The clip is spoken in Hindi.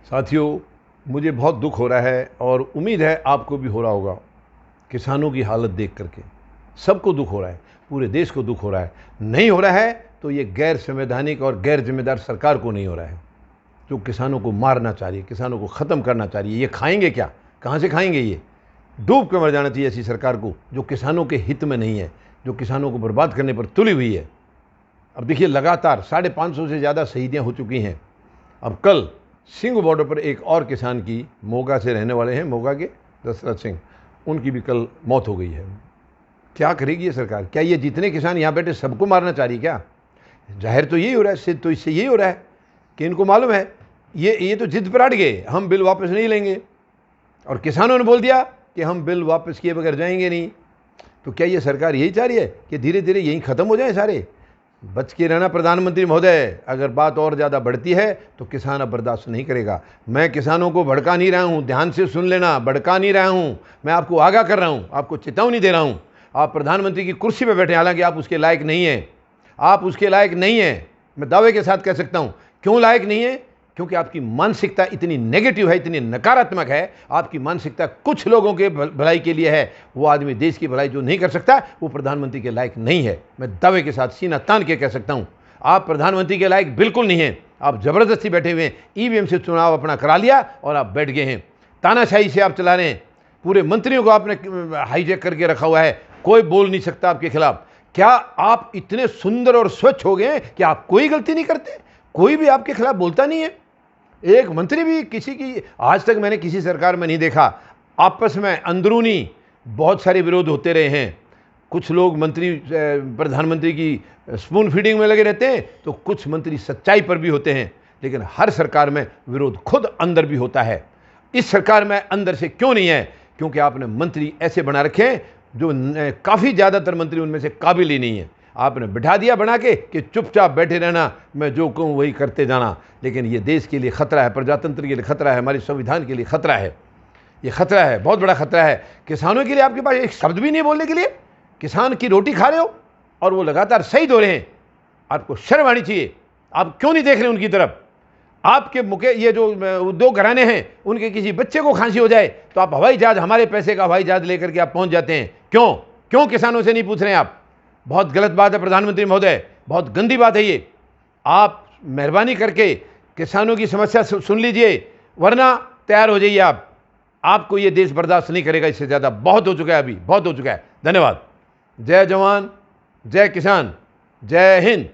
साथियों, मुझे बहुत दुख हो रहा है और उम्मीद है आपको भी हो रहा होगा। किसानों की हालत देख करके सबको दुख हो रहा है, पूरे देश को दुख हो रहा है। नहीं हो रहा है तो ये गैर संवैधानिक और गैर जिम्मेदार सरकार को नहीं हो रहा है, जो किसानों को मारना चाह रही है, किसानों को ख़त्म करना चाह रही है। ये खाएंगे क्या? कहाँ से खाएंगे? ये डूब के मर जाना चाहिए ऐसी सरकार को, जो किसानों के हित में नहीं है, जो किसानों को बर्बाद करने पर तुली हुई है। अब देखिए, लगातार 550 से ज़्यादा शहीदियाँ हो चुकी हैं। अब कल सिंघ बॉर्डर पर एक और किसान की, मोगा से रहने वाले हैं, मोगा के दशरथ सिंह, उनकी भी कल मौत हो गई है। क्या करेगी ये सरकार? क्या ये जितने किसान यहाँ बैठे सबको मारना चाह रही? क्या जाहिर तो यही हो रहा है, तो इससे यही हो रहा है कि इनको मालूम है ये तो जिद पर अड़ गए, हम बिल वापस नहीं लेंगे, और किसानों ने बोल दिया कि हम बिल वापस किए बगैर जाएंगे नहीं। तो क्या ये सरकार यही चाह रही है कि धीरे धीरे यहीं ख़त्म हो जाए सारे? बच के रहना प्रधानमंत्री महोदय, अगर बात और ज़्यादा बढ़ती है तो किसान अब बर्दाश्त नहीं करेगा। मैं किसानों को भड़का नहीं रहा हूँ, ध्यान से सुन लेना, भड़का नहीं रहा हूँ, मैं आपको आगाह कर रहा हूँ, आपको चेतावनी दे रहा हूँ। आप प्रधानमंत्री की कुर्सी पर बैठे, हालांकि आप उसके लायक नहीं हैं, आप उसके लायक नहीं हैं। मैं दावे के साथ कह सकता हूँ। क्यों लायक नहीं है? क्योंकि आपकी मानसिकता इतनी नेगेटिव है, इतनी नकारात्मक है। आपकी मानसिकता कुछ लोगों के भलाई के लिए है। वो आदमी देश की भलाई जो नहीं कर सकता, वो प्रधानमंत्री के लायक नहीं है। मैं दावे के साथ सीना तान के कह सकता हूं, आप प्रधानमंत्री के लायक बिल्कुल नहीं हैं। आप जबरदस्ती बैठे हुए हैं, ईवीएम से चुनाव अपना करा लिया और आप बैठ गए हैं। तानाशाही से आप चला रहे हैं, पूरे मंत्रियों को आपने हाईजैक करके रखा हुआ है, कोई बोल नहीं सकता आपके खिलाफ। क्या आप इतने सुंदर और स्वच्छ हो गए कि आप कोई गलती नहीं करते? कोई भी आपके खिलाफ बोलता नहीं है? एक मंत्री भी किसी की, आज तक मैंने किसी सरकार में नहीं देखा। आपस में अंदरूनी बहुत सारे विरोध होते रहे हैं। कुछ लोग मंत्री प्रधानमंत्री की स्पून फीडिंग में लगे रहते हैं, तो कुछ मंत्री सच्चाई पर भी होते हैं। लेकिन हर सरकार में विरोध खुद अंदर भी होता है। इस सरकार में अंदर से क्यों नहीं है? क्योंकि आपने मंत्री ऐसे बना रखे हैं जो काफ़ी ज़्यादातर मंत्री उनमें से काबिल ही नहीं है। आपने बिठा दिया बना के कि चुपचाप बैठे रहना, मैं जो कहूँ वही करते जाना। लेकिन ये देश के लिए खतरा है, प्रजातंत्र के लिए खतरा है, हमारे संविधान के लिए खतरा है। ये खतरा है, बहुत बड़ा खतरा है। किसानों के लिए आपके पास एक शब्द भी नहीं बोलने के लिए। किसान की रोटी खा रहे हो और वो लगातार शहीद हो रहे हैं। आपको शर्म आनी चाहिए। आप क्यों नहीं देख रहे उनकी तरफ? आपके मुके ये जो उद्योग घराने हैं, उनके किसी बच्चे को खांसी हो जाए तो आप हवाई जहाज, हमारे पैसे का हवाई जहाज लेकर के आप पहुंच जाते हैं। क्यों किसानों से नहीं पूछ रहे हैं आप? बहुत गलत बात है प्रधानमंत्री महोदय, बहुत गंदी बात है ये। आप मेहरबानी करके किसानों की समस्या सुन लीजिए, वरना तैयार हो जाइए आप। आपको ये देश बर्दाश्त नहीं करेगा, इससे ज़्यादा बहुत हो चुका है, अभी बहुत हो चुका है। धन्यवाद। जय जवान, जय किसान, जय हिंद।